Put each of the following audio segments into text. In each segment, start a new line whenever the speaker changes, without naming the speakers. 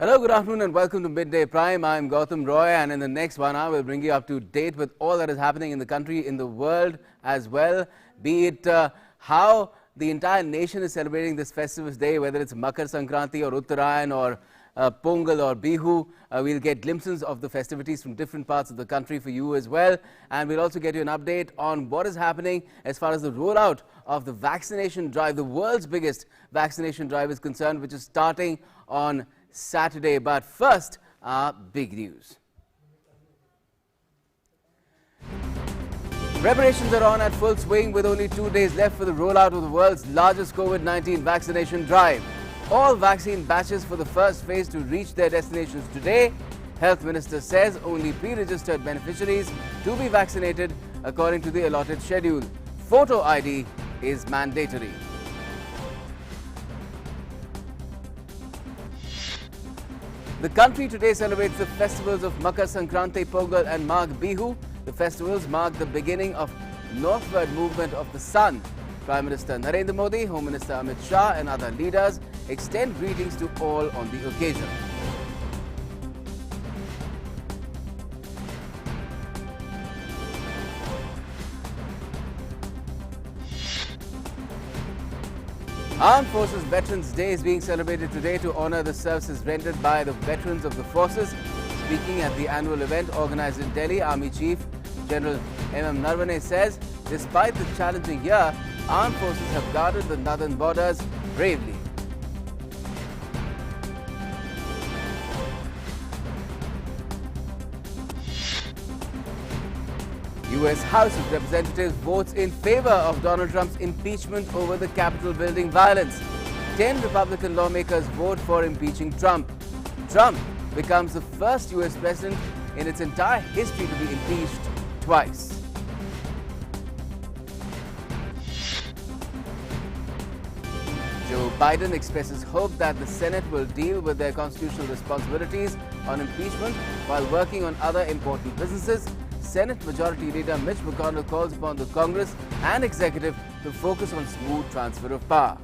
Hello, good afternoon and welcome to Midday Prime. I'm Gautam Roy, and in the next 1 hour we'll bring you up to date with all that is happening in the country, in the world as well, be it how the entire nation is celebrating this festive day, whether it's Makar Sankranti or Uttarayan or Pongal or Bihu. We'll get glimpses of the festivities from different parts of the country for you as well, and we'll also get you an update on what is happening as far as the rollout of the vaccination drive, the world's biggest vaccination drive is concerned, which is starting on Saturday. But first, our big news. Preparations are on at full swing with only 2 days left for the rollout of the world's largest COVID-19 vaccination drive. All vaccine batches for the first phase to reach their destinations today. Health Minister says only pre-registered beneficiaries to be vaccinated according to the allotted schedule. Photo ID is mandatory. The country today celebrates the festivals of Makar Sankranti, Pongal and Magh Bihu. The festivals mark the beginning of northward movement of the sun. Prime Minister Narendra Modi, Home Minister Amit Shah and other leaders extend greetings to all on the occasion. Armed Forces Veterans Day is being celebrated today to honour the services rendered by the veterans of the forces. Speaking at the annual event organised in Delhi, Army Chief General M.M. Narvane says, despite the challenging year, armed forces have guarded the northern borders bravely. U.S. House of Representatives votes in favour of Donald Trump's impeachment over the Capitol building violence. 10 Republican lawmakers vote for impeaching Trump. Trump becomes the first U.S. president in its entire history to be impeached twice. Joe Biden expresses hope that the Senate will deal with their constitutional responsibilities on impeachment while working on other important businesses. Senate Majority Leader Mitch McConnell calls upon the Congress and executive to focus on smooth transfer of power.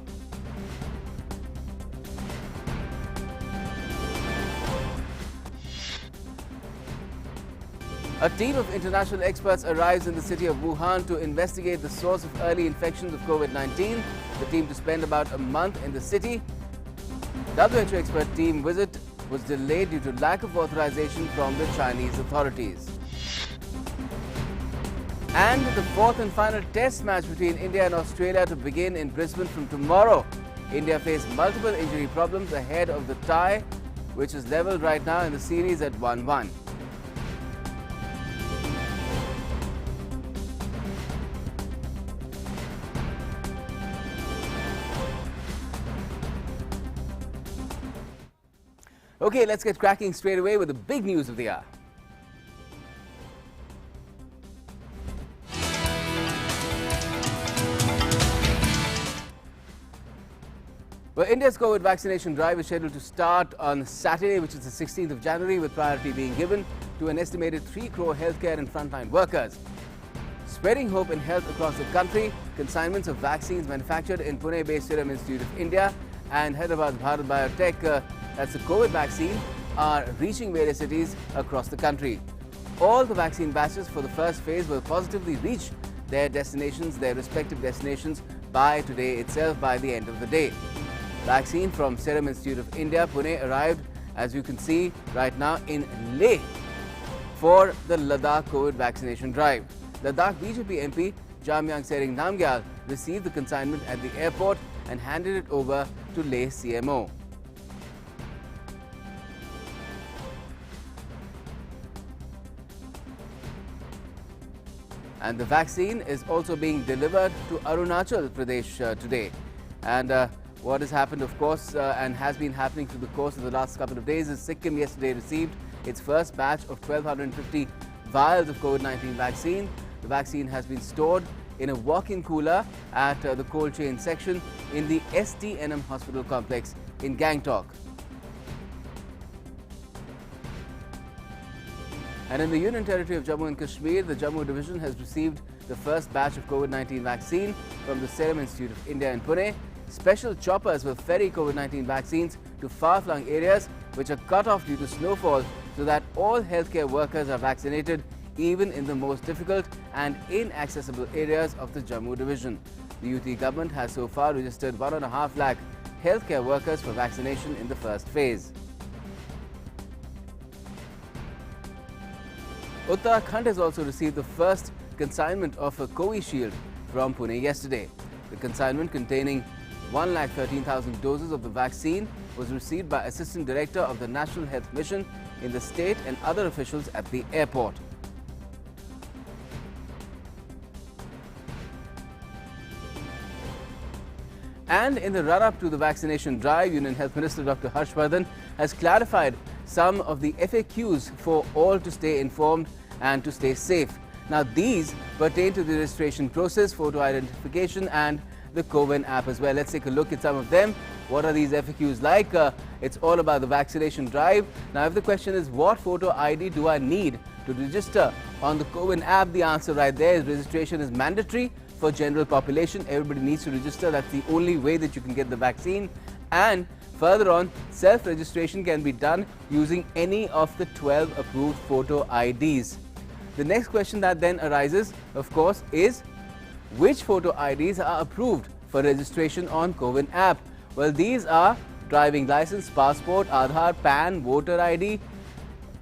A team of international experts arrives in the city of Wuhan to investigate the source of early infections of COVID-19. The team to spend about a month in the city. WHO expert team visit was delayed due to lack of authorization from the Chinese authorities. And the fourth and final test match between India and Australia to begin in Brisbane from tomorrow. India faced multiple injury problems ahead of the tie, which is levelled right now in the series at 1-1. Okay, let's get cracking straight away with the big news of the hour. Well, India's COVID vaccination drive is scheduled to start on Saturday, which is the 16th of January, with priority being given to an estimated 3 crore healthcare and frontline workers. Spreading hope and health across the country, consignments of vaccines manufactured in Pune-based Serum Institute of India and Hyderabad's Bharat Biotech, that's the COVID vaccine, are reaching various cities across the country. All the vaccine batches for the first phase will positively reach their destinations, their respective destinations, by today itself, by the end of the day. Vaccine from Serum Institute of India, Pune, arrived, as you can see right now, in Leh for the Ladakh COVID vaccination drive. Ladakh BJP MP Jamyang Sering Namgyal received the consignment at the airport and handed it over to Leh CMO. And the vaccine is also being delivered to Arunachal Pradesh today. And what has happened, of course, and has been happening through the course of the last couple of days is Sikkim yesterday received its first batch of 1,250 vials of COVID-19 vaccine. The vaccine has been stored in a walk-in cooler at the cold chain section in the STNM hospital complex in Gangtok. And in the Union Territory of Jammu and Kashmir, the Jammu Division has received the first batch of COVID-19 vaccine from the Serum Institute of India in Pune. Special choppers will ferry COVID-19 vaccines to far-flung areas which are cut off due to snowfall so that all healthcare workers are vaccinated even in the most difficult and inaccessible areas of the Jammu division. The UT government has so far registered 1.5 lakh healthcare workers for vaccination in the first phase. Uttarakhand has also received the first consignment of a Covishield from Pune yesterday. The consignment containing 1,13,000 doses of the vaccine was received by Assistant Director of the National Health Mission in the state and other officials at the airport. And in the run-up to the vaccination drive, Union Health Minister Dr. Harshvardhan has clarified some of the FAQs for all to stay informed and to stay safe. Now, these pertain to the registration process, photo identification and the CoWIN app as well. Let's take a look at some of them. What are these FAQs like? It's all about the vaccination drive. Now, if the question is what photo ID do I need to register on the CoWIN app, the answer right there is registration is mandatory for general population. Everybody needs to register. That's the only way that you can get the vaccine. And further on, self-registration can be done using any of the 12 approved photo IDs. The next question that then arises, of course, is which photo IDs are approved for registration on CoWIN app? Well, these are driving license, passport, Aadhaar, PAN, voter ID,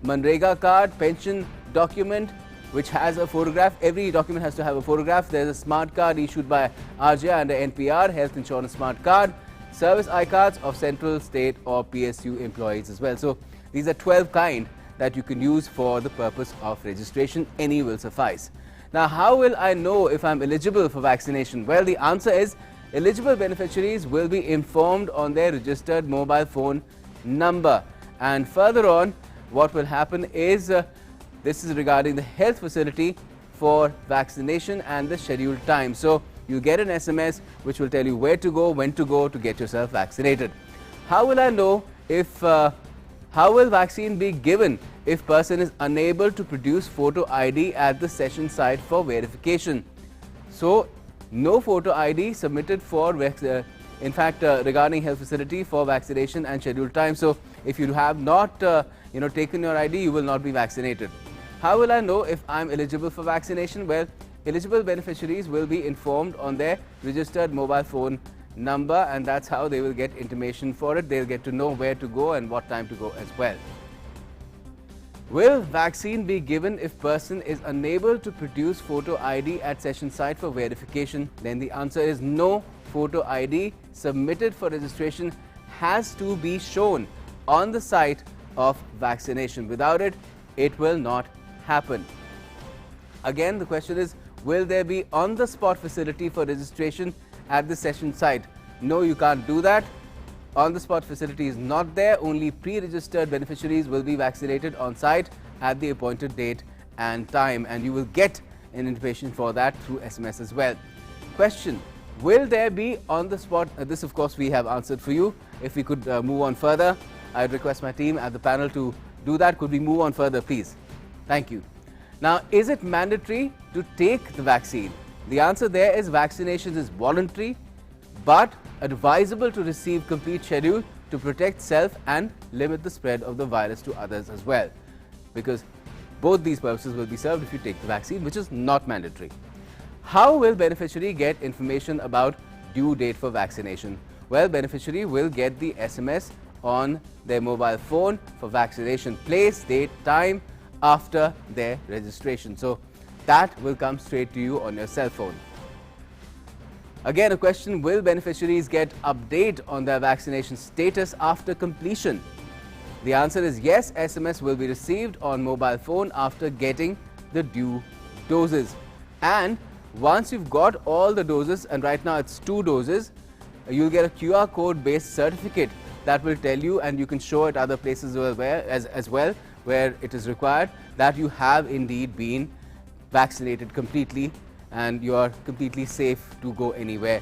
Manrega card, pension document, which has a photograph. Every document has to have a photograph. There's a smart card issued by RJ under NPR, Health Insurance Smart Card, service iCards of central, state or PSU employees as well. So these are 12 kind that you can use for the purpose of registration. Any will suffice. Now, how will I know if I'm eligible for vaccination? Well, the answer is eligible beneficiaries will be informed on their registered mobile phone number. And further on, what will happen is this is regarding the health facility for vaccination and the scheduled time. So you get an SMS which will tell you where to go, when to go to get yourself vaccinated. How will I know if how will vaccine be given if person is unable to produce photo ID at the session site for verification? So no photo ID submitted for regarding health facility for vaccination and scheduled time. So if you have not taken your ID, you will not be vaccinated. How will I know if I'm eligible for vaccination? Well, eligible beneficiaries will be informed on their registered mobile phone number, and that's how they will get intimation for it. They'll get to know where to go and what time to go as well. Will vaccine be given if person is unable to produce photo ID at session site for verification? Then the answer is no. Photo ID submitted for registration has to be shown on the site of vaccination. Without it, it will not happen. Again, the question is, will there be on-the-spot facility for registration at the session site? No, you can't do that. On-the-spot facility is not there. Only pre-registered beneficiaries will be vaccinated on site at the appointed date and time, and you will get an invitation for that through SMS as well. Question: will there be on-the-spot? This, of course, we have answered for you. If we could move on further, I'd request my team at the panel to do that. Could we move on further, please? Thank you. Now, is it mandatory to take the vaccine? The answer there is vaccination is voluntary, but advisable to receive complete schedule to protect self and limit the spread of the virus to others as well. Because both these purposes will be served if you take the vaccine, which is not mandatory. How will beneficiary get information about due date for vaccination? Well, beneficiary will get the SMS on their mobile phone for vaccination place, date, time after their registration. So that will come straight to you on your cell phone. Again, a question: will beneficiaries get update on their vaccination status after completion? The answer is yes. SMS will be received on mobile phone after getting the due doses. And once you've got all the doses, and right now it's 2 doses, you'll get a QR code based certificate that will tell you, and you can show it other places as well where it is required, that you have indeed been vaccinated completely and you are completely safe to go anywhere.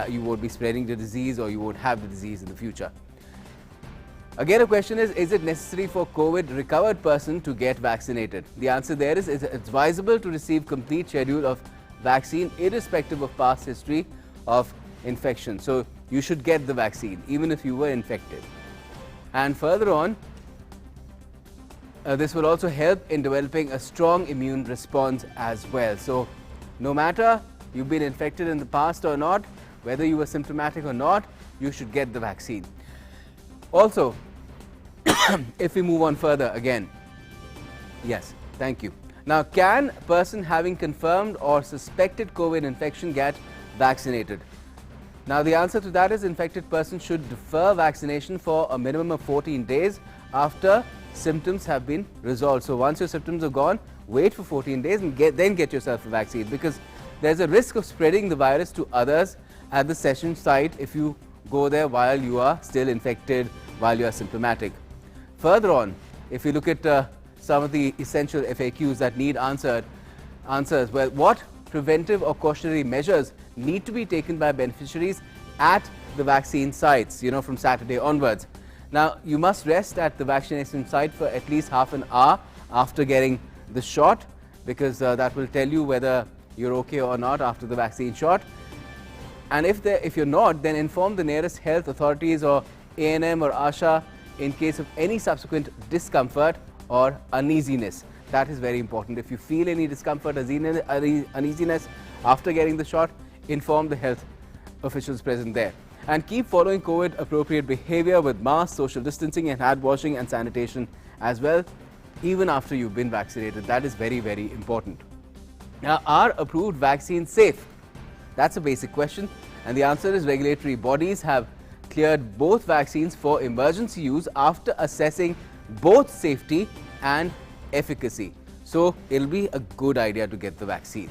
You won't be spreading the disease, or you won't have the disease in the future. Again, a question is it necessary for COVID recovered person to get vaccinated? The answer there is it's advisable to receive complete schedule of vaccine irrespective of past history of infection. So you should get the vaccine even if you were infected. And further on, this will also help in developing a strong immune response as well. So, no matter you've been infected in the past or not, whether you were symptomatic or not, you should get the vaccine. Also, if we move on further again, yes, thank you. Now, can a person having confirmed or suspected COVID infection get vaccinated? Now, the answer to that is infected person should defer vaccination for a minimum of 14 days after symptoms have been resolved. So, once your symptoms are gone, wait for 14 days and then get yourself a vaccine, because there's a risk of spreading the virus to others at the session site if you go there while you are still infected, while you are symptomatic. Further on, if you look at some of the essential FAQs that need answers, well, what preventive or cautionary measures need to be taken by beneficiaries at the vaccine sites, from Saturday onwards. Now, you must rest at the vaccination site for at least half an hour after getting the shot, because that will tell you whether you're okay or not after the vaccine shot. And if you're not, then inform the nearest health authorities or A&M or ASHA in case of any subsequent discomfort or uneasiness. That is very important. If you feel any discomfort, uneasiness after getting the shot, inform the health officials present there. And keep following COVID appropriate behavior with masks, social distancing and hand washing and sanitation as well, even after you've been vaccinated. That is very, very important. Now, are approved vaccines safe? That's a basic question, and the answer is regulatory bodies have cleared both vaccines for emergency use after assessing both safety and efficacy. So, it'll be a good idea to get the vaccine.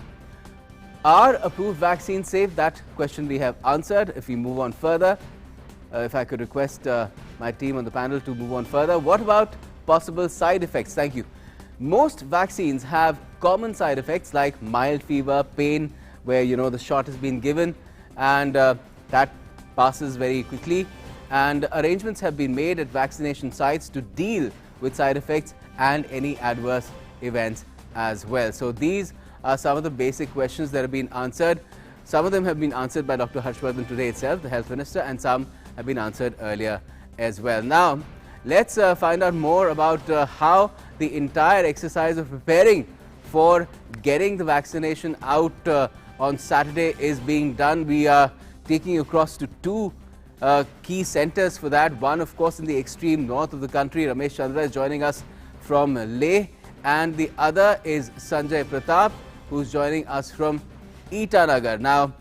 Are approved vaccines safe? That question we have answered. If we move on further, if I could request my team on the panel to move on further. What about possible side effects? Thank you. Most vaccines have common side effects like mild fever, pain, where the shot has been given, and that passes very quickly. And arrangements have been made at vaccination sites to deal with side effects and any adverse events as well. So these are some of the basic questions that have been answered. Some of them have been answered by Dr. Harshvardhan today itself, the Health Minister, and some have been answered earlier as well. Now, let's find out more about how the entire exercise of preparing for getting the vaccination out on Saturday is being done. We are taking you across to two key centres for that. One, of course, in the extreme north of the country. Ramesh Chandra is joining us from Leh, and the other is Sanjay Pratap, who's joining us from Itanagar. Now,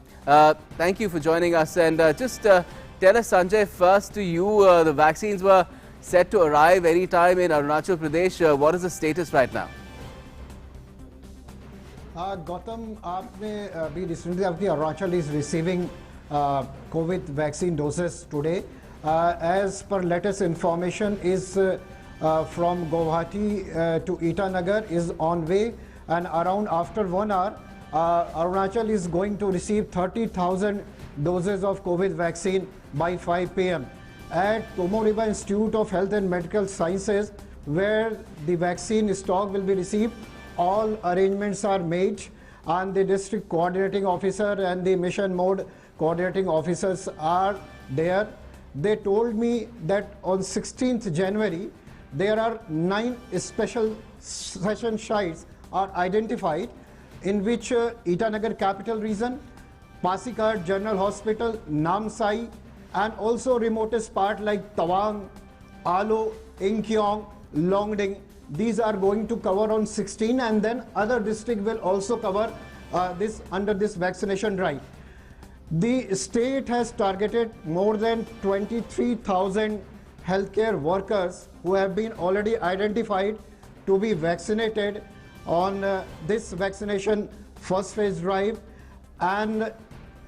thank you for joining us, and just tell us, Sanjay, first to you, the vaccines were set to arrive any time in Arunachal Pradesh. What is the status right now?
Gautam, आपने अभी recently आपकी Arunachal is receiving COVID vaccine doses today. As per latest information is from Guwahati to Itanagar is on way, and around after 1 hour Arunachal is going to receive 30,000 doses of COVID vaccine by 5 p.m. at Tomoriba Institute of Health and Medical Sciences, where the vaccine stock will be received. All arrangements are made, and the district coordinating officer and the mission mode coordinating officers are there. They told me that on 16th January there are 9 special session sites are identified, in which Itanagar Capital Region, Pasikar General Hospital, Namsai, and also remotest part like Tawang, Alo, Inkyong, Longding. These are going to cover on 16, and then other district will also cover this under this vaccination drive. The state has targeted more than 23,000 healthcare workers who have been already identified to be vaccinated on this vaccination first phase drive, and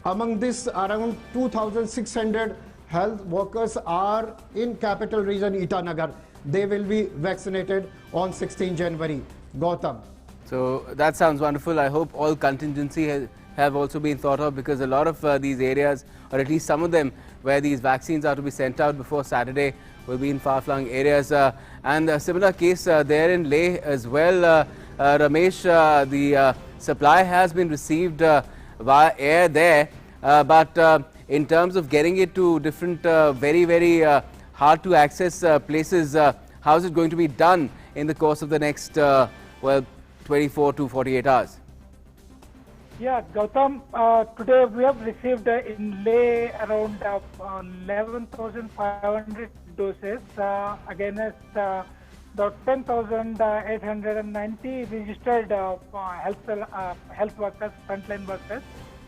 among this around 2,600 health workers are in capital region Itanagar. They will be vaccinated on 16 January. Gautam.
So that sounds wonderful. I hope all contingency have also been thought of, because a lot of these areas, or at least some of them, where these vaccines are to be sent out before Saturday, will be in far-flung areas. And a similar case there in Leh as well. Ramesh, the supply has been received via air there, but in terms of getting it to different very hard to access places. How is it going to be done in the course of the next, well, 24 to 48 hours?
Yeah, Gautam, today we have received in Leh around 11,500 doses against the 10,890 registered health workers, frontline workers,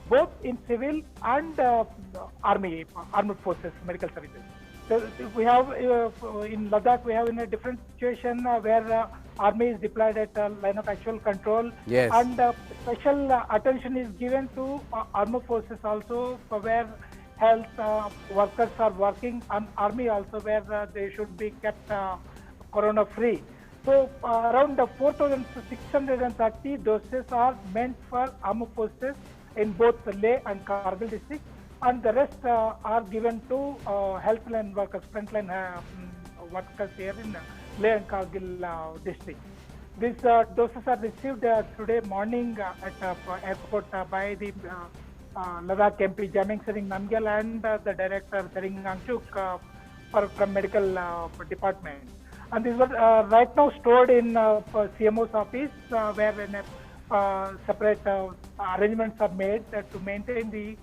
both in civil and armed forces, medical services. So we have in Ladakh, we have in a different situation where army is deployed at line of actual control.
Yes.
And special attention is given to armed forces also, where health workers are working, and army also where they should be kept corona free. So around 4,630 doses are meant for armed forces in both Leh and Kargil district, and the rest are given to healthline workers, frontline workers here in Leh and Kargil district. These doses are received today morning at airport by the Ladakh MP Jaming Sering Namgyal and the director Sering Angchuk from medical department. And these were right now stored in CMO's office, where separate arrangements are made to maintain the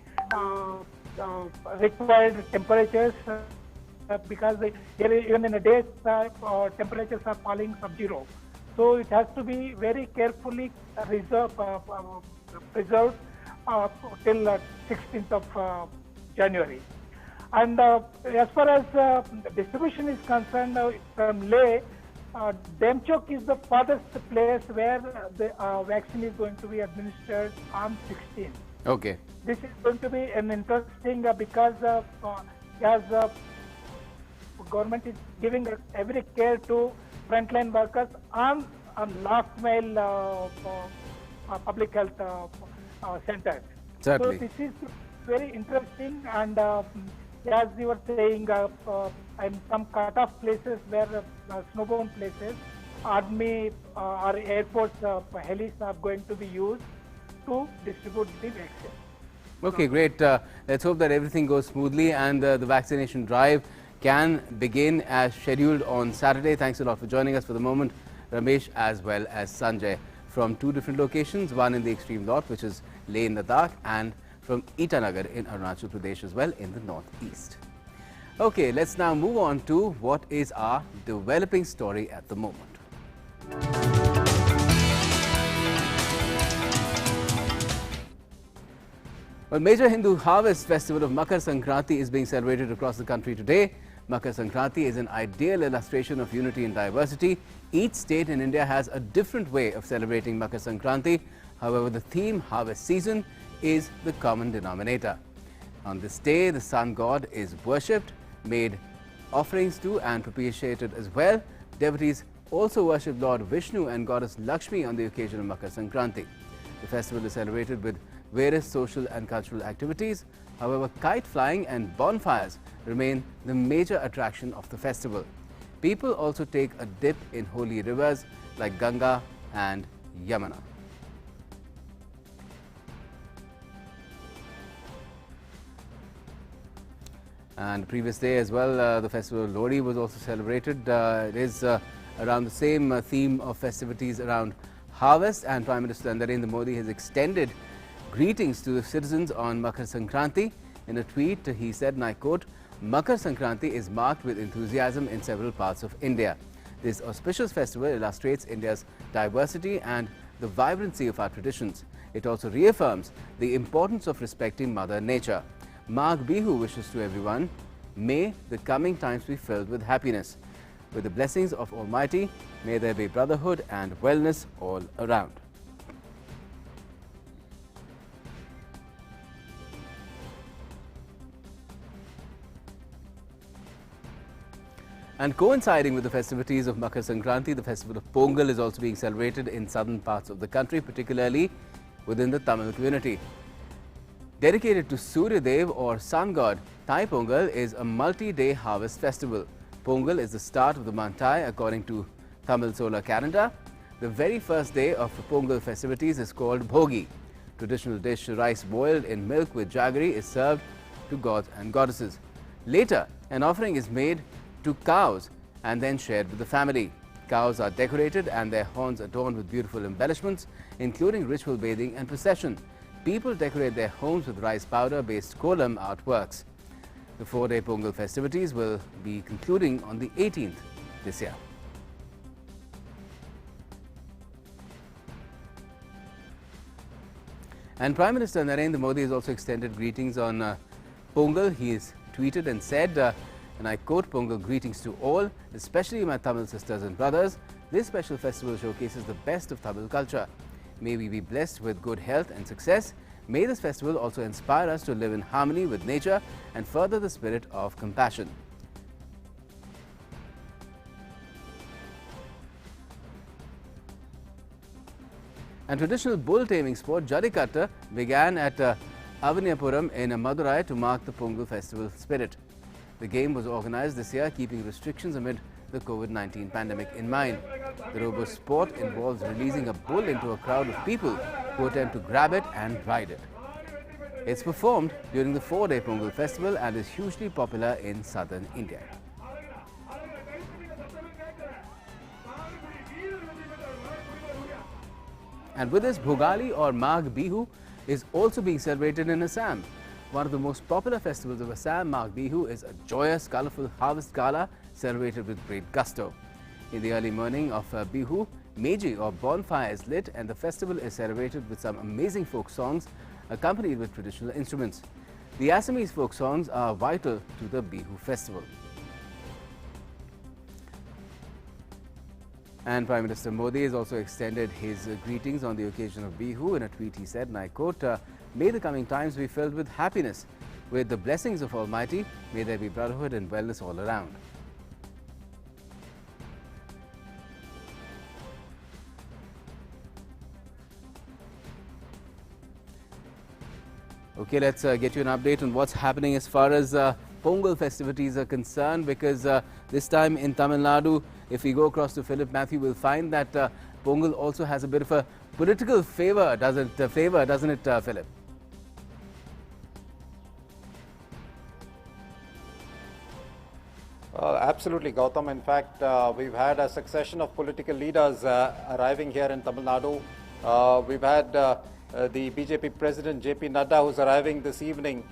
required temperatures, because even in the days temperatures are falling sub-zero. So it has to be very carefully preserved till 16th of January. And as far as distribution is concerned, from Leh, Demchok is the farthest place where the vaccine is going to be administered on 16th.
Okay.
This is going to be an interesting because as government is giving every care to frontline workers and last mile public health centers.
Certainly.
So this is very interesting, and as you were saying, in some cut-off places where snowbound places, army or Air Force helis are going to be used to distribute the vaccine.
Okay, great. Let's hope that everything goes smoothly and the vaccination drive can begin as scheduled on Saturday. Thanks a lot for joining us for the moment, Ramesh as well as Sanjay, from two different locations, one in the extreme north, which is Leh in Ladakh, and from Itanagar in Arunachal Pradesh as well in the northeast. Okay, let's now move on to what is our developing story at the moment. Well, major Hindu harvest festival of Makar Sankranti is being celebrated across the country today. Makar Sankranti is an ideal illustration of unity and diversity. Each state in India has a different way of celebrating Makar Sankranti. However, the theme, harvest season, is the common denominator. On this day, the sun god is worshipped, made offerings to and propitiated as well. Devotees also worship Lord Vishnu and Goddess Lakshmi on the occasion of Makar Sankranti. The festival is celebrated with various social and cultural activities. However, kite flying and bonfires remain the major attraction of the festival. People also take a dip in holy rivers like Ganga and Yamuna. And the previous day as well, the festival of Lodi was also celebrated. It is around the same theme of festivities around harvest, and Prime Minister Narendra Modi has extended greetings to the citizens on Makar Sankranti. In a tweet, he said, and I quote, "Makar Sankranti is marked with enthusiasm in several parts of India. This auspicious festival illustrates India's diversity and the vibrancy of our traditions. It also reaffirms the importance of respecting Mother Nature. Magh Bihu wishes to everyone, may the coming times be filled with happiness. With the blessings of Almighty, may there be brotherhood and wellness all around." And coinciding with the festivities of Makar Sankranti, the festival of Pongal is also being celebrated in southern parts of the country, particularly within the Tamil community. Dedicated to Surya Dev or Sun God, Thai Pongal is a multi-day harvest festival. Pongal is the start of the Mantai according to Tamil solar calendar. The very first day of the Pongal festivities is called Bhogi. Traditional dish rice boiled in milk with jaggery is served to gods and goddesses. Later, an offering is made to cows and then shared with the family. Cows are decorated and their horns adorned with beautiful embellishments, including ritual bathing and procession. People decorate their homes with rice powder-based kolam artworks. The 4-day Pongal festivities will be concluding on the 18th this year. And Prime Minister Narendra Modi has also extended greetings on Pongal. He has tweeted and said, and I quote, "Pongal greetings to all, especially my Tamil sisters and brothers. This special festival showcases the best of Tamil culture. May we be blessed with good health and success. May this festival also inspire us to live in harmony with nature and further the spirit of compassion." And traditional bull taming sport Jallikattu began at Avaniyapuram in Madurai to mark the Pongal festival spirit. The game was organized this year, keeping restrictions amid the COVID-19 pandemic in mind. The robust sport involves releasing a bull into a crowd of people who attempt to grab it and ride it. It's performed during the 4-day Pongal festival and is hugely popular in southern India. And with this, Bhogali or Magh Bihu is also being celebrated in Assam. One of the most popular festivals of Assam, Magh Bihu, is a joyous, colourful harvest gala celebrated with great gusto. In the early morning of Bihu, Meji or bonfire is lit and the festival is celebrated with some amazing folk songs accompanied with traditional instruments. The Assamese folk songs are vital to the Bihu festival. And Prime Minister Modi has also extended his greetings on the occasion of Bihu. In a tweet he said, and I quote, "May the coming times be filled with happiness. With the blessings of Almighty, may there be brotherhood and wellness all around." Okay, let's get you an update on what's happening as far as Pongal festivities are concerned, because this time in Tamil Nadu, if we go across to Philip Matthew, we'll find that Pongal also has a bit of a political flavor, doesn't it, Philip?
Absolutely, Gautam. In fact, we've had a succession of political leaders arriving here in Tamil Nadu. We've had the BJP President JP Nadda, who's arriving this evening.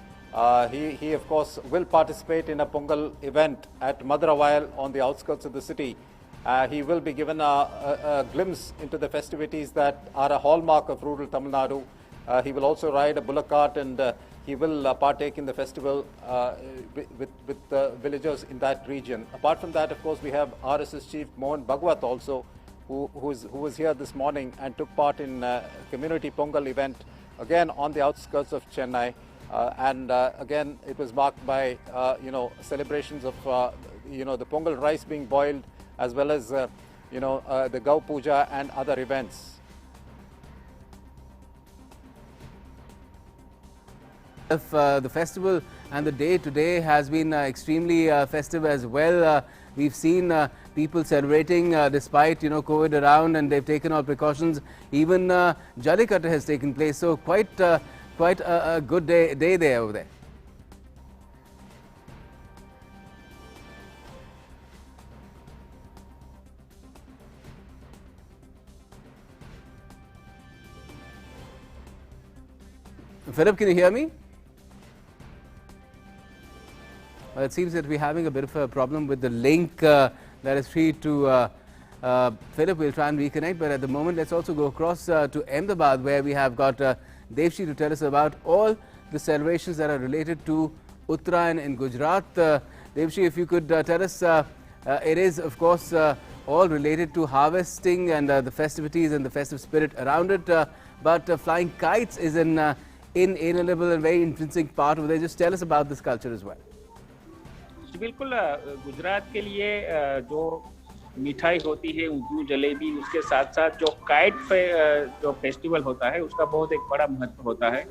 He of course will participate in a Pongal event at Madurai on the outskirts of the city. He will be given a glimpse into the festivities that are a hallmark of rural Tamil Nadu. He will also ride a bullock cart and he will partake in the festival with the villagers in that region. Apart from that, of course, we have RSS Chief Mohan Bhagwat also, who was here this morning and took part in a community Pongal event, again on the outskirts of Chennai. Again, it was marked by celebrations of the Pongal rice being boiled, as well as the Gau Puja and other events.
If the festival and the day today has been extremely festive as well. We've seen people celebrating despite COVID around, and they've taken all precautions. Even Jallikattu has taken place, so quite a good day there over there. Philip, can you hear me? Well, it seems that we're having a bit of a problem with the link that is free to Philip. We'll try and reconnect, but at the moment, let's also go across to Ahmedabad, where we have got Devshi to tell us about all the celebrations that are related to Uttarayan in Gujarat. Devshi, if you could tell us, it is, of course, all related to harvesting and the festivities and the festive spirit around it, but flying kites is an inalienable and very intrinsic part of it. Just tell us about this culture as well.
बिल्कुल गुजरात के लिए जो मिठाई होती है ऊंधिયું जलेबी, उसके साथ साथ जो काइट जो फेस्टिवल होता है उसका बहुत एक बड़ा महत्व होता है,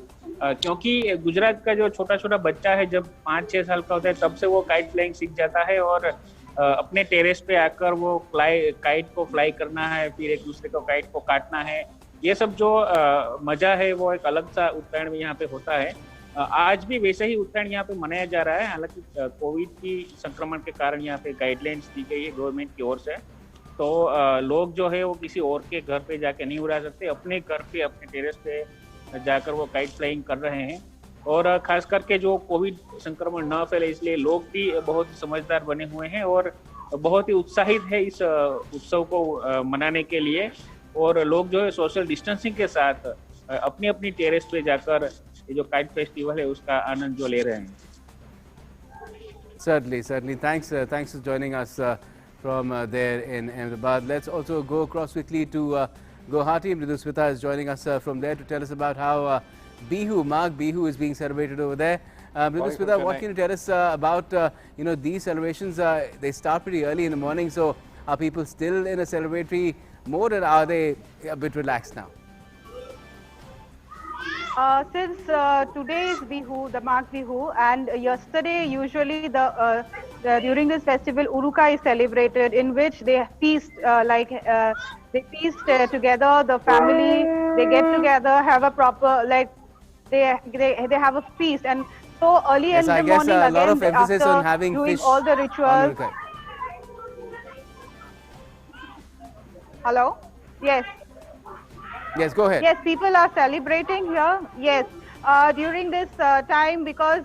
क्योंकि गुजरात का जो छोटा छोटा बच्चा है जब 5-6 साल का होता है तब से वो काइट फ्लाइंग सीख जाता है और अपने टेरेस पे आकर वो काइट को फ्लाई करना है, फिर एक दूसरे को काइट को काटना है। ये सब जो मजा है वो एक अलग सा उत्तरायण में यहाँ पे होता है। आज भी वैसे ही उत्तरायण यहाँ पे मनाया जा रहा है। हालांकि कोविड की संक्रमण के कारण यहाँ पे गाइडलाइंस दी गई है गवर्नमेंट की ओर से, तो लोग जो है वो किसी और के घर पे जाके नहीं उड़ा सकते, अपने घर पे अपने टेरेस पे जाकर वो काइट फ्लाइंग कर रहे हैं। और खास करके जो कोविड संक्रमण न फैले इसलिए लोग भी बहुत समझदार बने हुए हैं और बहुत ही उत्साहित है इस उत्सव को मनाने के लिए। और लोग जो है सोशल डिस्टेंसिंग के साथ अपनी अपनी टेरेस पे जाकर ये जो काइट फेस्टिवल है उसका आनंद जो ले रहे हैं।
Certainly. Thanks for joining us from there in Ahmedabad. Let's also go across quickly to Guwahati. Mridhu Smita is joining us from there to tell us about how Bihu, Magh Bihu, is being celebrated over there. Mridhu Smita, what can you tell us about these celebrations? They start pretty early in the morning, so are people still in a celebratory mode, or are they a bit relaxed now?
Since today is Bihu, the Magh Bihu, and yesterday usually during this festival Uruka is celebrated, in which they feast they feast together, the family, they get together, have a proper they have a feast, and so early in the morning
a lot of
again
emphasis
after
on having
doing
fish
all the rituals.
Uruka.
Hello? Yes.
Yes, go ahead.
Yes, people are celebrating here. Yes, during this time, because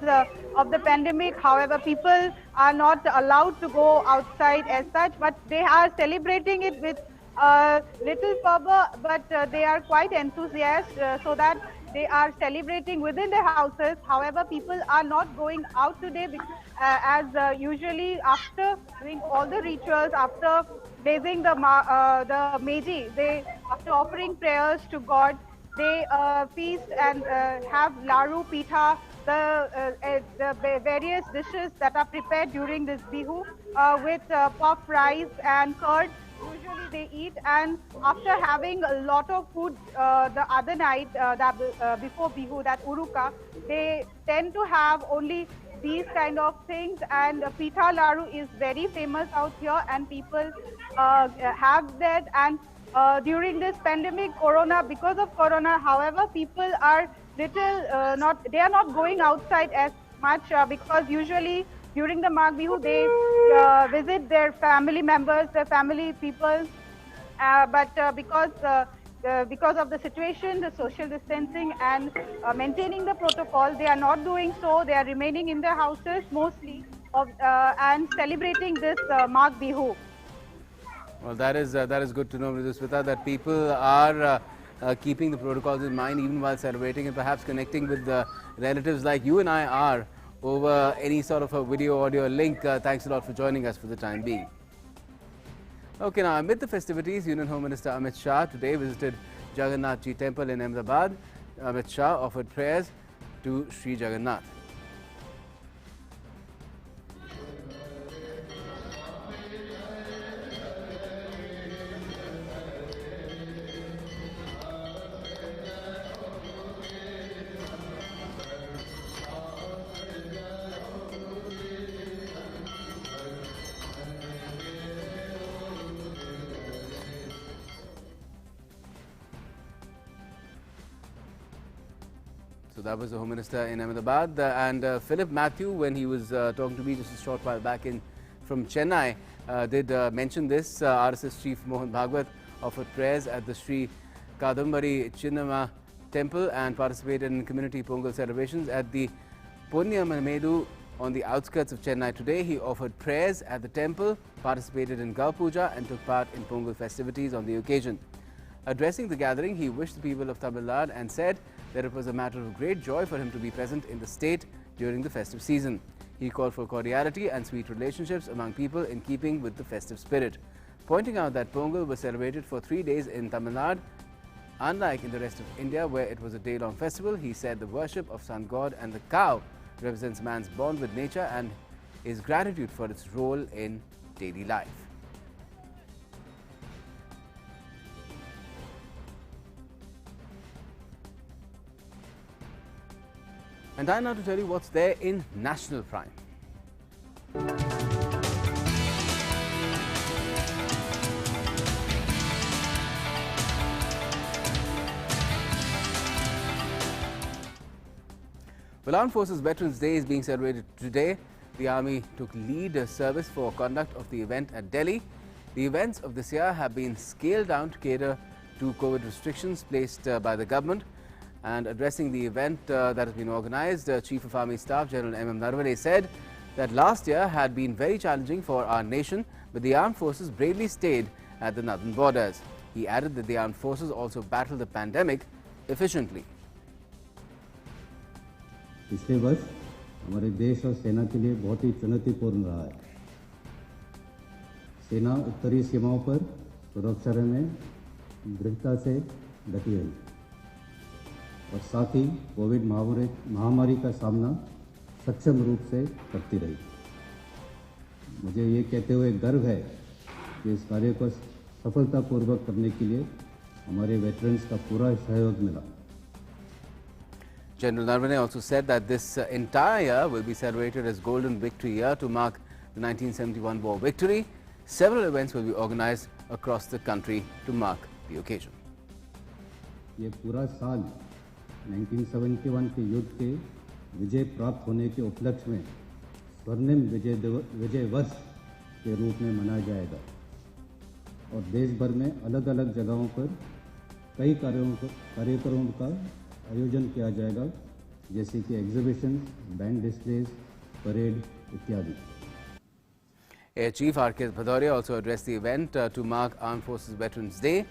of the pandemic, however, people are not allowed to go outside as such, but they are celebrating it with little fervor, but they are quite enthusiastic, so that they are celebrating within their houses. However, people are not going out today as usually after doing all the rituals, after blazing the Meji, after offering prayers to God, they feast and have laru, pitha, the various dishes that are prepared during this Bihu with puff rice and curd. Usually they eat, and after having a lot of food the other night before Bihu, that Uruka, they tend to have only these kind of things, and pitha laru is very famous out here, and people have that. And during this pandemic, because of corona, however, people are they are not going outside as much because usually during the Magh Bihu they visit their family members, their family people, but because of the situation, the social distancing and maintaining the protocol, they are not doing so. They are remaining in their houses mostly and celebrating this Magh Bihu.
Well, that is good to know, Mridhu Smita, that people are keeping the protocols in mind even while celebrating, and perhaps connecting with relatives like you and I are over any sort of a video, audio link. Thanks a lot for joining us for the time being. Okay, now amid the festivities, Union Home Minister Amit Shah today visited Jagannath Ji Temple in Ahmedabad. Amit Shah offered prayers to Sri Jagannath. So that was the Home Minister in Ahmedabad, and Philip Matthew, when he was talking to me just a short while back from Chennai, did mention this. RSS Chief Mohan Bhagwat offered prayers at the Sri Kadambari Chinnama Temple and participated in community Pongal celebrations at the Punyamamedu on the outskirts of Chennai. Today he offered prayers at the temple, participated in Gav Puja and took part in Pongal festivities on the occasion. Addressing the gathering, he wished the people of Tamil Nadu and said that it was a matter of great joy for him to be present in the state during the festive season. He called for cordiality and sweet relationships among people in keeping with the festive spirit, pointing out that Pongal was celebrated for 3 days in Tamil Nadu. Unlike in the rest of India, where it was a day-long festival, he said the worship of sun god and the cow represents man's bond with nature and his gratitude for its role in daily life. And time now to tell you what's there in national prime. Well, Armed Forces Veterans Day is being celebrated today. The Army took lead service for conduct of the event at Delhi. The events of this year have been scaled down to cater to COVID restrictions placed by the government. And addressing the event that has been organized, Chief of Army Staff General M.M. Naravane said that last year had been very challenging for our nation, but the armed forces bravely stayed at the northern borders. He added that the armed forces also battled the pandemic efficiently.
पिछले वर्ष हमारे देश और सेना के लिए बहुत ही चुनौतीपूर्ण रहा है। सेना उत्तरी सीमाओं पर सुरक्षा में दृढ़ता से डटी रही और साथ ही कोविड महामारी का सामना सक्षम रूप से करती रही। मुझे ये कहते हुए गर्व है कि इस कार्य को सफलतापूर्वक करने के लिए हमारे वेटरन्स का पूरा सहयोग मिला।
General Naravane also said that this entire year will be celebrated as Golden Victory Year to mark the 1971 war victory. Several events will be organized across the country to mark the occasion.
ये पूरा साल 1971 के युद्ध के विजय प्राप्त होने के उपलक्ष्य में स्वर्णिम विजय वर्ष के रूप में मनाया जाएगा और देश भर में अलग-अलग जगहों पर कई कार्यक्रमों का आयोजन किया जाएगा, जैसे कि एग्जीबिशन, बैंड डिस्प्लेज, परेड इत्यादि।
Air Chief R.K. Bhadauria also addressed the event to mark Armed Forces Veterans Day.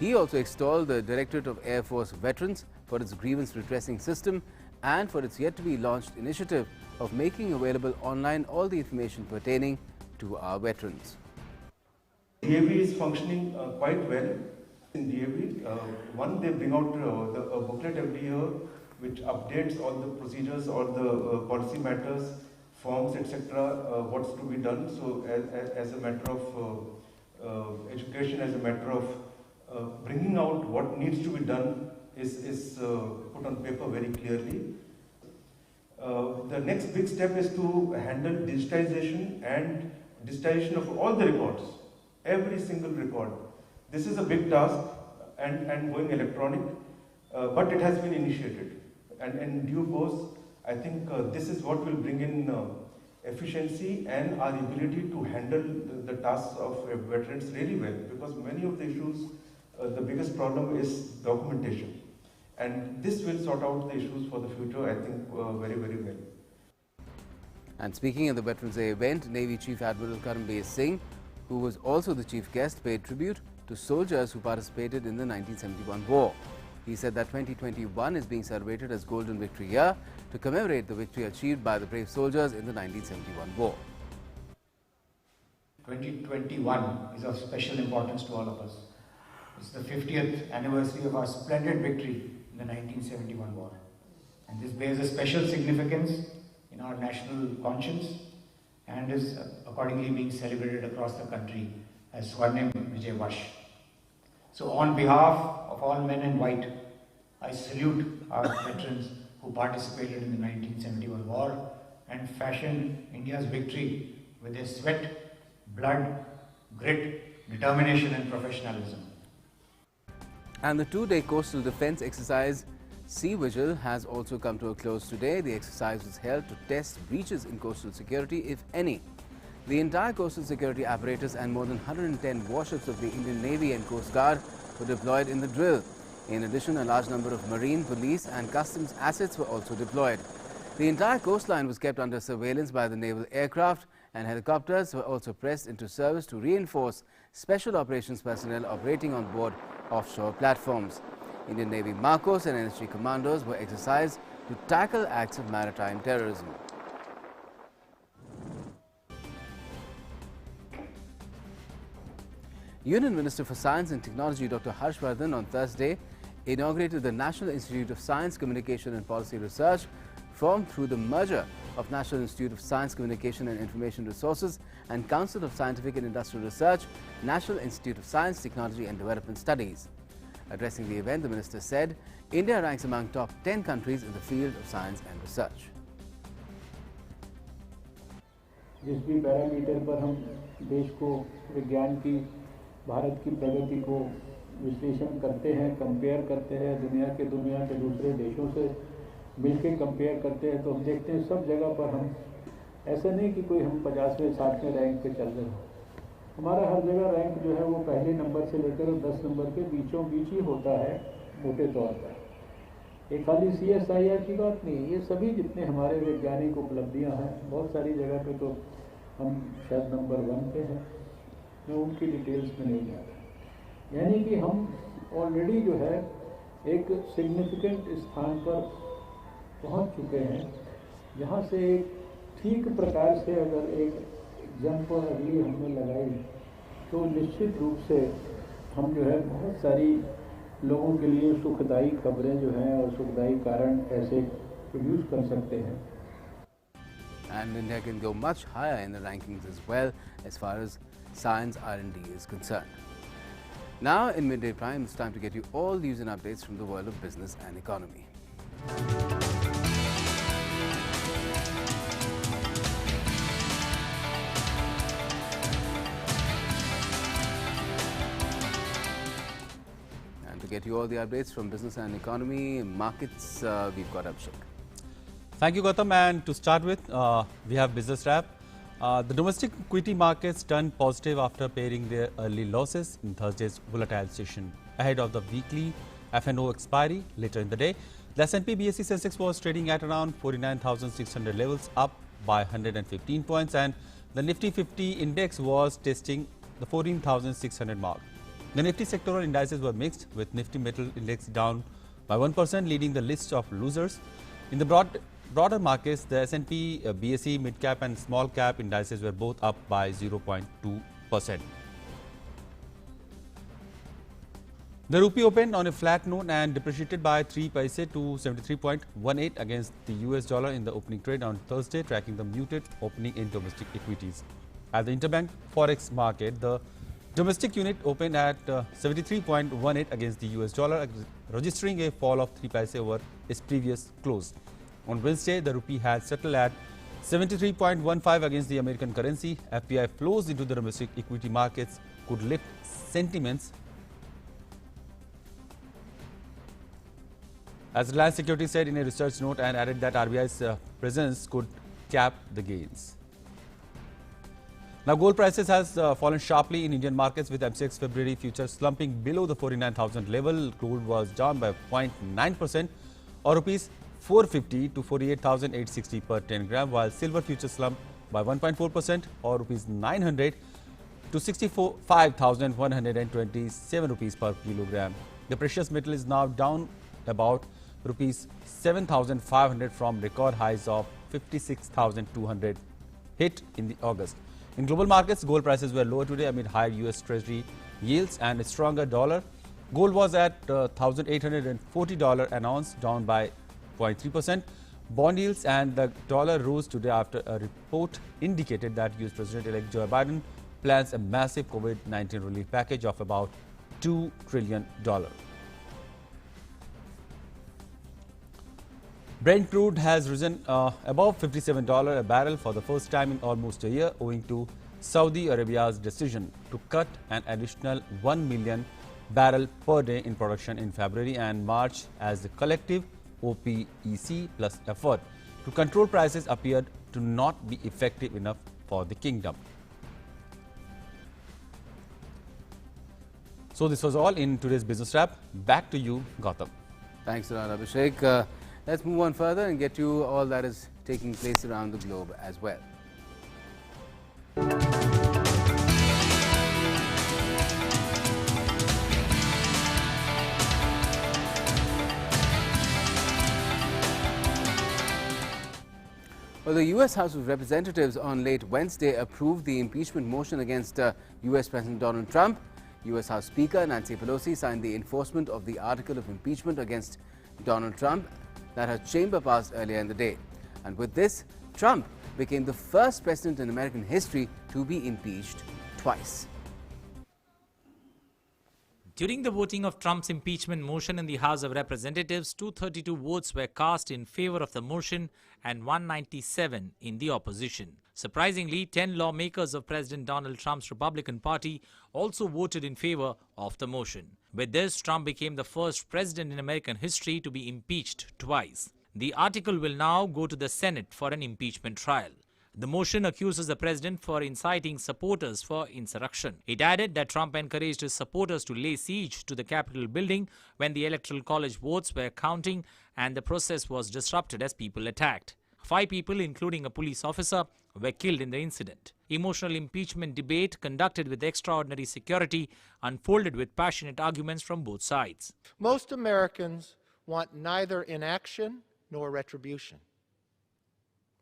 He also extolled the Directorate of Air Force Veterans for its grievance redressing system and for its yet-to-be launched initiative of making available online all the information pertaining to our veterans.
DAV is functioning quite well. In DAV, one, they bring out a booklet every year which updates all the procedures, all the policy matters, forms, etc., what's to be done. So as a matter of education, as a matter of bringing out what needs to be done is put on paper very clearly. The next big step is to handle digitization and digitization of all the records, every single record. This is a big task and going electronic, but it has been initiated. And in due course, I think this is what will bring in efficiency and our ability to handle the tasks of veterans really well, because many of the issues, the biggest problem is documentation. And this will sort out the issues for the future, I think, very, very well.
And speaking at the Veterans Day event, Navy Chief Admiral Karambir Singh, who was also the chief guest, paid tribute to soldiers who participated in the 1971 war. He said that 2021 is being celebrated as Golden Victory Year to commemorate the victory achieved by the brave soldiers in the 1971 war.
2021 is of special importance to all of us. It's the 50th anniversary of our splendid victory in the 1971 war. And this bears a special significance in our national conscience and is accordingly being celebrated across the country as Swarnim Vijay Vash. So on behalf of all men in white, I salute our veterans who participated in the 1971 war and fashioned India's victory with their sweat, blood, grit, determination and professionalism.
And the two-day coastal defense exercise Sea Vigil has also come to a close today. The exercise was held to test breaches in coastal security, if any. The entire coastal security apparatus and more than 110 warships of the Indian Navy and Coast Guard were deployed in the drill. In addition, a large number of marine, police and customs assets were also deployed. The entire coastline was kept under surveillance by the naval aircraft, and helicopters were also pressed into service to reinforce special operations personnel operating on board offshore platforms. Indian Navy Marcos and NSG commandos were exercised to tackle acts of maritime terrorism. Union Minister for Science and Technology Dr. Harshvardhan on Thursday inaugurated the National Institute of Science, Communication and Policy Research, formed through the merger of National Institute of Science, Communication and Information Resources and Council of Scientific and Industrial Research, National Institute of Science, Technology and Development Studies. Addressing the event, the minister said, India ranks among top 10 countries in the field of science and research.
जिस भी parameter पर हम देश को विज्ञान की भारत की प्रगति को विश्लेषण करते हैं, कंपेयर करते हैं दुनिया के दूसरे देशों से, मिलके कंपेयर करते हैं तो हम देखते हैं सब जगह पर हम ऐसा नहीं कि कोई हम 50वें 60वें रैंक पे चल रहे हैं। हमारा हर जगह रैंक जो है वो पहले नंबर से लेकर 10 नंबर के बीचों बीच ही होता है मोटे तौर पर। ये खाली CSIR की बात नहीं, ये सभी जितने हमारे वैज्ञानिक उपलब्धियां हैं, बहुत सारी जगह पे तो हम शायद नंबर 1 पे हैं, मैं उनकी डिटेल्स में नहीं जा रहा। यानी कि हम ऑलरेडी जो है एक सिग्निफिकेंट स्थान पर पहुंच चुके हैं, जहां से एक ठीक प्रकार से अगर एक जंप और अगली हमने लगाई तो निश्चित रूप से हम जो है बहुत सारी लोगों के लिए सुखदायी खबरें जो हैं और सुखदायी कारण ऐसे प्रोड्यूस कर सकते हैं।
And India can go much higher in the rankings as well as far as science R&D is concerned. Now in Midday Prime, it's time to get you all news and updates from the world of business and economy. To get you all the updates from business and economy, markets, we've got Abhishek.
Thank you, Gautam. And to start with, we have business wrap. The domestic equity markets turned positive after pairing their early losses in Thursday's volatile session. Ahead of the weekly FNO expiry later in the day, the S&P BSE Sensex was trading at around 49,600 levels, up by 115 points, and the Nifty 50 index was testing the 14,600 mark. The Nifty sectoral indices were mixed, with Nifty Metal Index down by 1%, leading the list of losers. In the broader markets, the S&P, BSE, mid-cap and small-cap indices were both up by 0.2%. The rupee opened on a flat note and depreciated by 3 paise to 73.18 against the US dollar in the opening trade on Thursday, tracking the muted opening in domestic equities. At the interbank forex market, the domestic unit opened at 73.18 against the US dollar, registering a fall of 3 paise over its previous close. On Wednesday, the rupee had settled at 73.15 against the American currency. FPI flows into the domestic equity markets could lift sentiments, as Reliance Securities said in a research note, and added that RBI's presence could cap the gains. Now, gold prices has fallen sharply in Indian markets, with MCX February futures slumping below the 49,000 level. Gold was down by 0.9% or rupees 450 to 48,860 per 10 gram, while silver futures slumped by 1.4% or rupees 900 to 65,127 rupees per kilogram. The precious metal is now down about rupees 7,500 from record highs of 56,200 hit in the August. In global markets, gold prices were lower today amid higher US Treasury yields and a stronger dollar. Gold was at $1,840 an ounce, down by 0.3%. Bond yields and the dollar rose today after a report indicated that US President-elect Joe Biden plans a massive COVID-19 relief package of about $2 trillion. Brent crude has risen above $57 a barrel for the first time in almost a year, owing to Saudi Arabia's decision to cut an additional 1 million barrel per day in production in February and March, as the collective OPEC plus effort to control prices appeared to not be effective enough for the kingdom. So this was all in today's business wrap. Back to you, Gautam.
Thanks a lot, Abhishek. Let's move on further and get you all that is taking place around the globe as well. Well, the U.S. House of Representatives on late Wednesday approved the impeachment motion against U.S. President Donald Trump. U.S. House Speaker Nancy Pelosi signed the enforcement of the article of impeachment against Donald Trump that her chamber passed earlier in the day. And with this, Trump became the first president in American history to be impeached twice.
During the voting of Trump's impeachment motion in the House of Representatives, 232 votes were cast in favor of the motion and 197 in the opposition. Surprisingly, 10 lawmakers of President Donald Trump's Republican Party also voted in favor of the motion. With this, Trump became the first president in American history to be impeached twice. The article will now go to the Senate for an impeachment trial. The motion accuses the president for inciting supporters for insurrection. It added that Trump encouraged his supporters to lay siege to the Capitol building when the Electoral College votes were counting and the process was disrupted as people attacked. 5 people, including a police officer, were killed in the incident. Emotional impeachment debate conducted with extraordinary security unfolded with passionate arguments from both sides.
Most Americans want neither inaction nor retribution.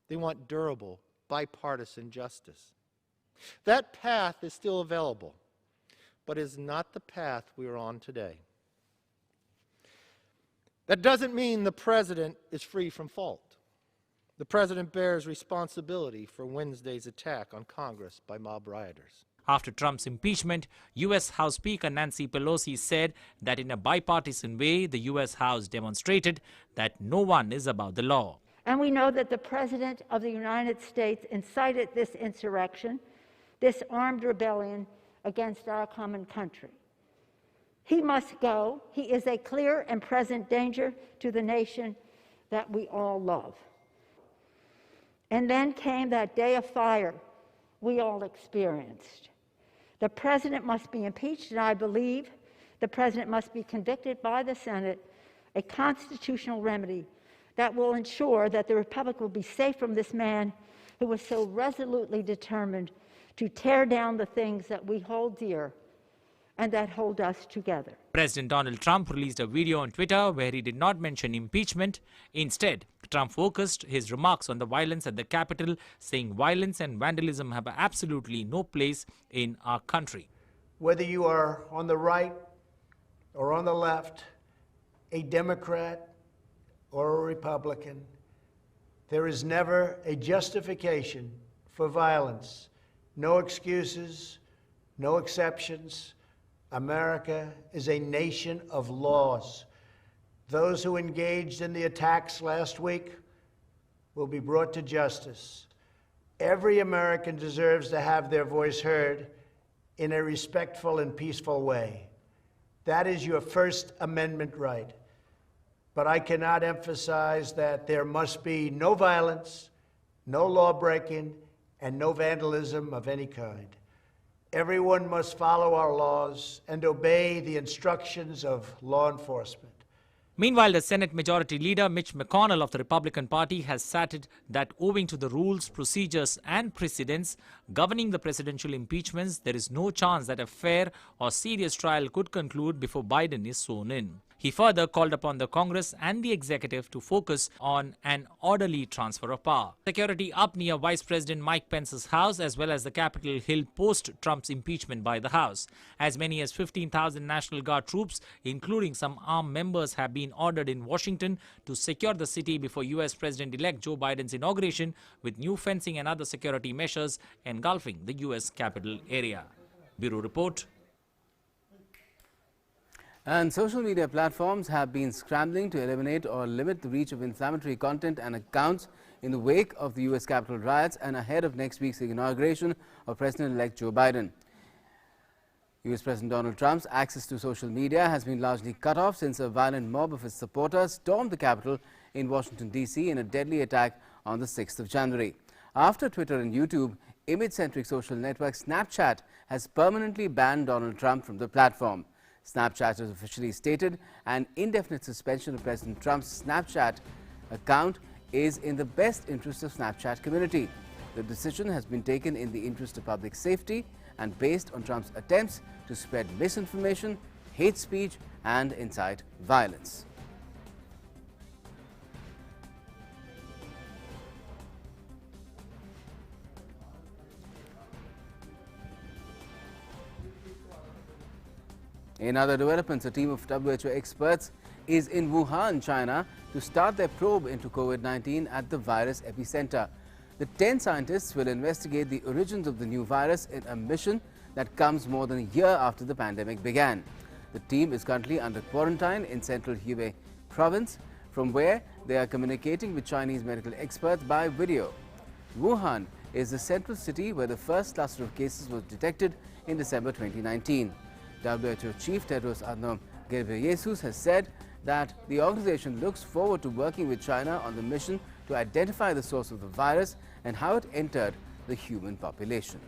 They want durable, bipartisan justice. That path is still available, but is not the path we are on today. That doesn't mean the president is free from fault. The president bears responsibility for Wednesday's attack on Congress by mob rioters.
After Trump's impeachment, U.S. House Speaker Nancy Pelosi said that in a bipartisan way, the U.S. House demonstrated that no one is above the law.
And we know that the President of the United States incited this insurrection, this armed rebellion against our common country. He must go. He is a clear and present danger to the nation that we all love. And then came that day of fire we all experienced. The President must be impeached, and I believe the President must be convicted by the Senate, a constitutional remedy that will ensure that the Republic will be safe from this man who was so resolutely determined to tear down the things that we hold dear and that hold us together.
President Donald Trump released a video on Twitter where he did not mention impeachment. Instead, Trump focused his remarks on the violence at the Capitol, saying violence and vandalism have absolutely no place in our country.
Whether you are on the right or on the left, a Democrat or a Republican, there is never a justification for violence. No excuses, no exceptions. America is a nation of laws. Those who engaged in the attacks last week will be brought to justice. Every American deserves to have their voice heard in a respectful and peaceful way. That is your First Amendment right. But I cannot emphasize that there must be no violence, no law-breaking, and no vandalism of any kind. Everyone must follow our laws and obey the instructions of law enforcement.
Meanwhile, the Senate Majority Leader Mitch McConnell of the Republican Party has stated that owing to the rules, procedures and precedents governing the presidential impeachments, there is no chance that a fair or serious trial could conclude before Biden is sworn in. He further called upon the Congress and the executive to focus on an orderly transfer of power. Security up near Vice President Mike Pence's house as well as the Capitol Hill post Trump's impeachment by the House. As many as 15,000 National Guard troops, including some armed members, have been ordered in Washington to secure the city before U.S. President-elect Joe Biden's inauguration, with new fencing and other security measures engulfing the U.S. Capitol area. Bureau Report.
And social media platforms have been scrambling to eliminate or limit the reach of inflammatory content and accounts in the wake of the U.S. Capitol riots and ahead of next week's inauguration of President-elect Joe Biden. U.S. President Donald Trump's access to social media has been largely cut off since a violent mob of his supporters stormed the Capitol in Washington, D.C. in a deadly attack on the 6th of January. After Twitter and YouTube, image-centric social network Snapchat has permanently banned Donald Trump from the platform. Snapchat has officially stated an indefinite suspension of President Trump's Snapchat account is in the best interest of Snapchat community. The decision has been taken in the interest of public safety and based on Trump's attempts to spread misinformation, hate speech and incite violence. In other developments, a team of WHO experts is in Wuhan, China, to start their probe into COVID-19 at the virus epicenter. The 10 scientists will investigate the origins of the new virus in a mission that comes more than a year after the pandemic began. The team is currently under quarantine in central Hubei province, from where they are communicating with Chinese medical experts by video. Wuhan is the central city where the first cluster of cases was detected in December 2019. WHO Chief Tedros Adhanom Ghebreyesus has said that the organization looks forward to working with China on the mission to identify the source of the virus and how it entered the human population.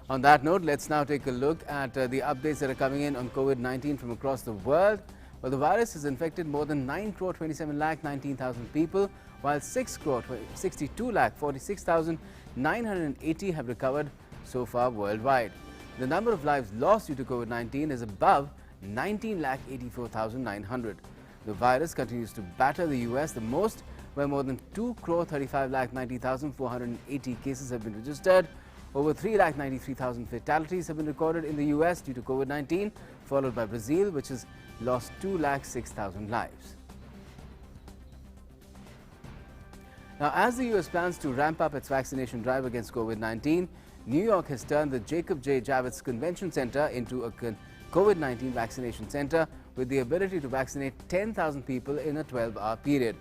On that note, let's now take a look at the updates that are coming in on COVID-19 from across the world. Well, the virus has infected more than 9,27,19,000 people, while 6,62,46,980 have recovered so far worldwide. The number of lives lost due to COVID-19 is above 19,84,900. The virus continues to batter the US the most, where more than 2,35,90,480 cases have been registered. Over 3,93,000 fatalities have been recorded in the US due to COVID-19, followed by Brazil, which has lost 2,06,000 lives. Now, as the US plans to ramp up its vaccination drive against COVID-19, New York has turned the Jacob J. Javits Convention Center into a COVID-19 vaccination center with the ability to vaccinate 10,000 people in a 12-hour period.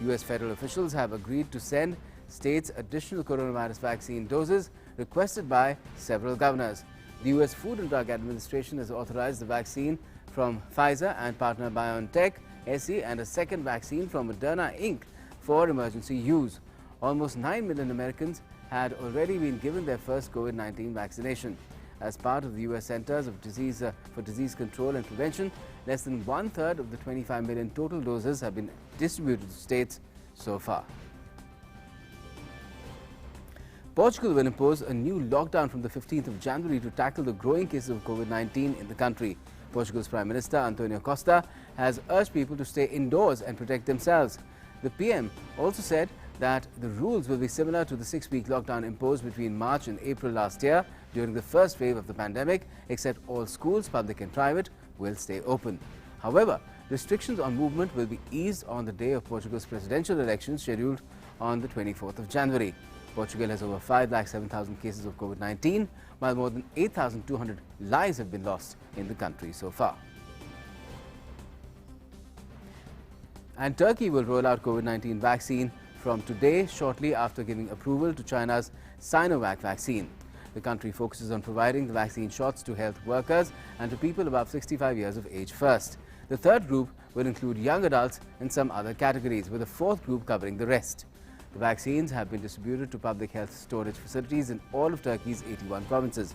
US federal officials have agreed to send states additional coronavirus vaccine doses requested by several governors. The US Food and Drug Administration has authorized the vaccine from Pfizer and partner BioNTech, SE, and a second vaccine from Moderna Inc. for emergency use. Almost 9 million Americans had already been given their first COVID-19 vaccination. As part of the US Centers of Disease for Disease Control and Prevention, less than one-third of the 25 million total doses have been distributed to states so far. Portugal will impose a new lockdown from the 15th of January to tackle the growing cases of COVID-19 in the country. Portugal's Prime Minister Antonio Costa has urged people to stay indoors and protect themselves. The PM also said that the rules will be similar to the 6-week lockdown imposed between March and April last year during the first wave of the pandemic, except all schools, public and private, will stay open. However, restrictions on movement will be eased on the day of Portugal's presidential elections scheduled on the 24th of January. Portugal has over 5,07,000 cases of COVID-19, while more than 8,200 lives have been lost in the country so far. And Turkey will roll out COVID-19 vaccine from today, shortly after giving approval to China's Sinovac vaccine. The country focuses on providing the vaccine shots to health workers and to people above 65 years of age first. The third group will include young adults and some other categories, with a fourth group covering the rest. The vaccines have been distributed to public health storage facilities in all of Turkey's 81 provinces.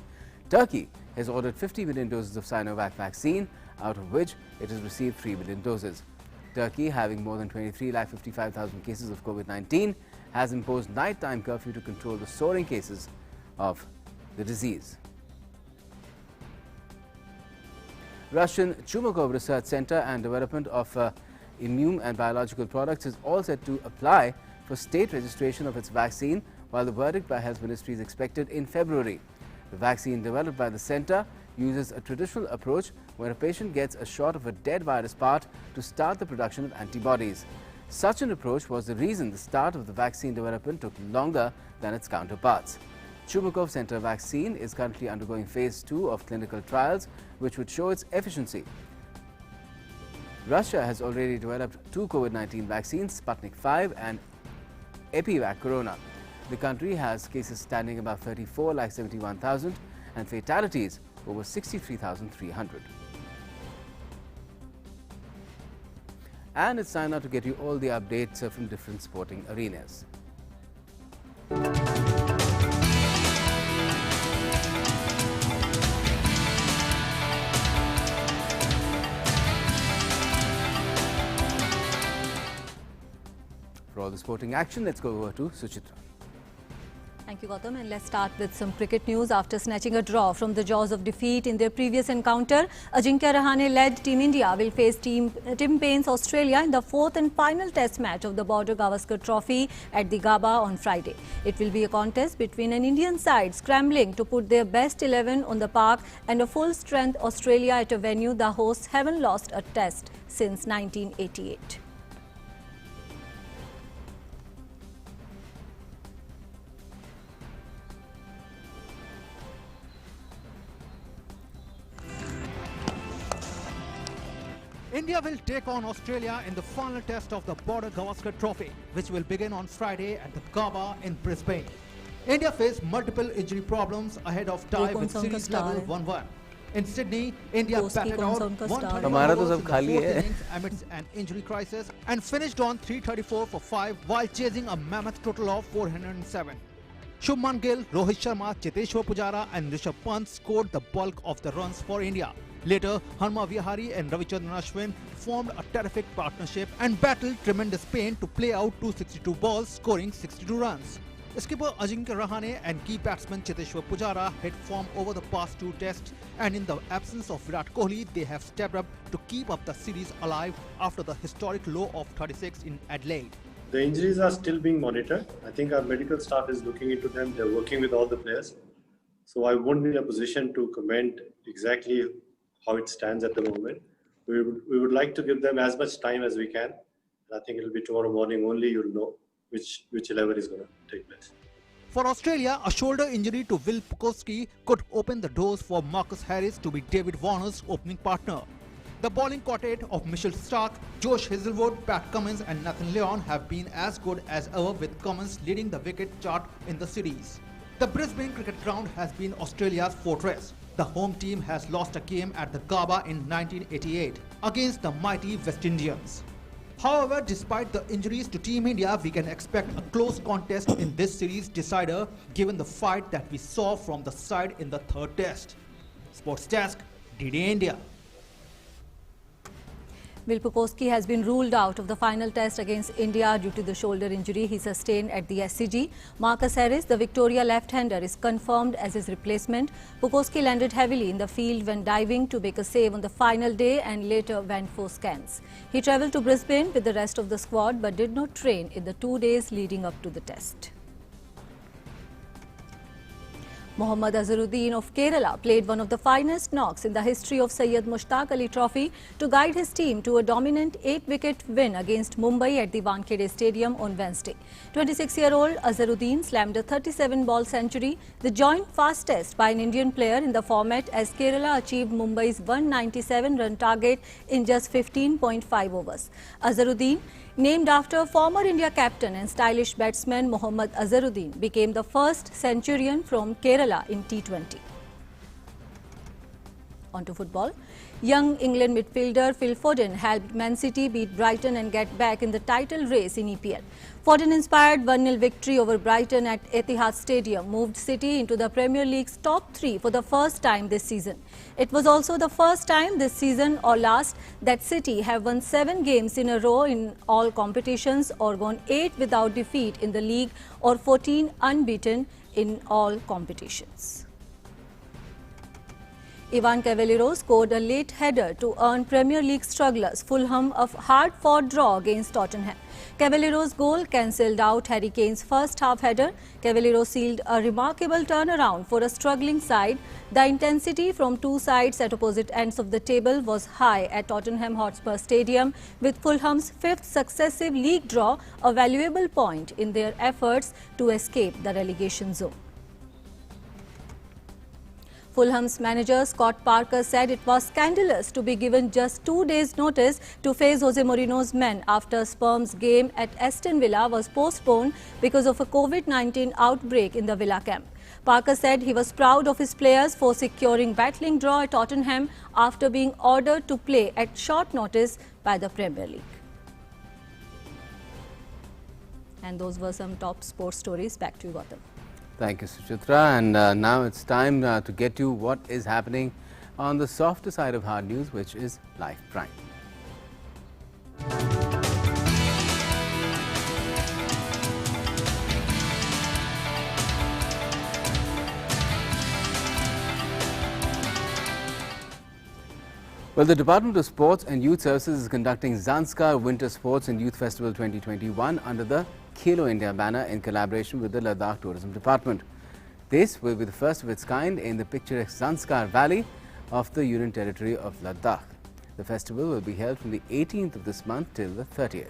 Turkey has ordered 50 million doses of Sinovac vaccine, out of which it has received 3 million doses. Turkey, having more than 23,55,000 cases of COVID-19, has imposed nighttime curfew to control the soaring cases of the disease. Russian Chumakov Research Center and Development of Immune and Biological Products is all set to apply for state registration of its vaccine, while the verdict by Health Ministry is expected in February. The vaccine developed by the center uses a traditional approach where a patient gets a shot of a dead virus part to start the production of antibodies. Such an approach was the reason the start of the vaccine development took longer than its counterparts. Chumakov Center vaccine is currently undergoing phase 2 of clinical trials, which would show its efficiency. Russia has already developed 2 COVID-19 vaccines, Sputnik 5 and Epivac Corona. The country has cases standing above 34,71,000 and fatalities over 63,300. And it's time now to get you all the updates from different sporting arenas. For all the sporting action, let's go over to Suchitra.
Thank you, Gautam. And let's start with some cricket news. After snatching a draw from the jaws of defeat in their previous encounter, Ajinkya Rahane-led Team India will face Tim Paine's Australia in the 4th and final test match of the Border Gavaskar Trophy at the Gabba on Friday. It will be a contest between an Indian side scrambling to put their best 11 on the park and a full-strength Australia at a venue the hosts haven't lost a test since 1988.
India will take on Australia in the final test of the Border Gavaskar Trophy, which will begin on Friday at the Gabba in Brisbane. India faced multiple injury problems ahead of tie with series level 1-1. In Sydney, India batted out 131 balls in the fourth innings amidst an injury crisis and finished on 334 for 5 while chasing a mammoth total of 407. Shubman Gill, Rohit Sharma, Cheteshwar Pujara and Rishabh Pant scored the bulk of the runs for India. Later, Harma Vihari and Ravichandran Ashwin formed a terrific partnership and battled tremendous pain to play out 262 balls, scoring 62 runs. Skipper Ajinkya Rahane and key batsman Cheteshwar Pujara hit form over the past 2 tests, and in the absence of Virat Kohli, they have stepped up to keep up the series alive after the historic low of 36 in Adelaide.
The injuries are still being monitored. I think our medical staff is looking into them. They're working with all the players. So I won't be in a position to comment exactly how it stands at the moment. We would like to give them as much time as we can. I think it'll be tomorrow morning only you'll know which 11 is going to take place.
For Australia, a shoulder injury to Will Pucovski could open the doors for Marcus Harris to be David Warner's opening partner. The bowling quartet of Mitchell Starc, Josh Hazlewood, Pat Cummins and Nathan Lyon have been as good as ever, with Cummins leading the wicket chart in the series. The Brisbane cricket ground has been Australia's fortress. The home team has lost a game at the Gabba in 1988 against the mighty West Indians. However, despite the injuries to Team India, we can expect a close contest in this series decider given the fight that we saw from the side in the 3rd test. Sports Desk, DD India.
Will Pucovski has been ruled out of the final test against India due to the shoulder injury he sustained at the SCG. Marcus Harris, the Victoria left-hander, is confirmed as his replacement. Pucovski landed heavily in the field when diving to make a save on the final day and later went for scans. He travelled to Brisbane with the rest of the squad but did not train in the 2 days leading up to the test. Mohammad Azharuddin of Kerala played one of the finest knocks in the history of Syed Mushtaq Ali Trophy to guide his team to a dominant 8-wicket win against Mumbai at the Wankhede Stadium on Wednesday. 26-year-old Azharuddin slammed a 37-ball century, the joint fastest by an Indian player in the format, as Kerala achieved Mumbai's 197-run target in just 15.5 overs. Azharuddin, named after former India captain and stylish batsman Mohammad Azharuddin, became the first centurion from Kerala in T20. On to football. Young England midfielder Phil Foden helped Man City beat Brighton and get back in the title race in EPL. Foden-inspired 1-0 victory over Brighton at Etihad Stadium moved City into the Premier League's top 3 for the first time this season. It was also the first time this season or last that City have won 7 games in a row in all competitions, or gone 8 without defeat in the league, or 14 unbeaten in all competitions. Ivan Cavaleiro scored a late header to earn Premier League strugglers Fulham a hard-fought draw against Tottenham. Cavaliero's goal cancelled out Harry Kane's first-half header. Cavaleiro sealed a remarkable turnaround for a struggling side. The intensity from 2 sides at opposite ends of the table was high at Tottenham Hotspur Stadium, with Fulham's 5th successive league draw a valuable point in their efforts to escape the relegation zone. Fulham's manager Scott Parker said it was scandalous to be given just 2 days' notice to face Jose Mourinho's men after Spurs' game at Aston Villa was postponed because of a COVID-19 outbreak in the Villa camp. Parker said he was proud of his players for securing battling draw at Tottenham after being ordered to play at short notice by the Premier League. And those were some top sports stories. Back to you, Gautam.
Thank you, Suchitra. And now it's time to get you what is happening on the softer side of hard news, which is Live Prime. Well, the Department of Sports and Youth Services is conducting Zanskar Winter Sports and Youth Festival 2021 under the Khelo India banner in collaboration with the Ladakh Tourism Department. This will be the first of its kind in the picturesque Zanskar Valley of the Union Territory of Ladakh. The festival will be held from the 18th of this month till the 30th.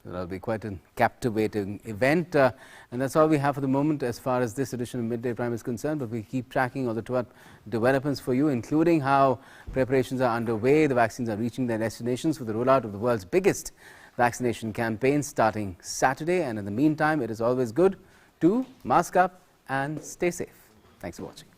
That'll be quite a captivating event. And that's all we have for the moment as far as this edition of Midday Prime is concerned. But we keep tracking all the developments for you, including how preparations are underway. The vaccines are reaching their destinations for the rollout of the world's biggest vaccination campaign starting Saturday. And in the meantime, it is always good to mask up and stay safe. Thanks for watching.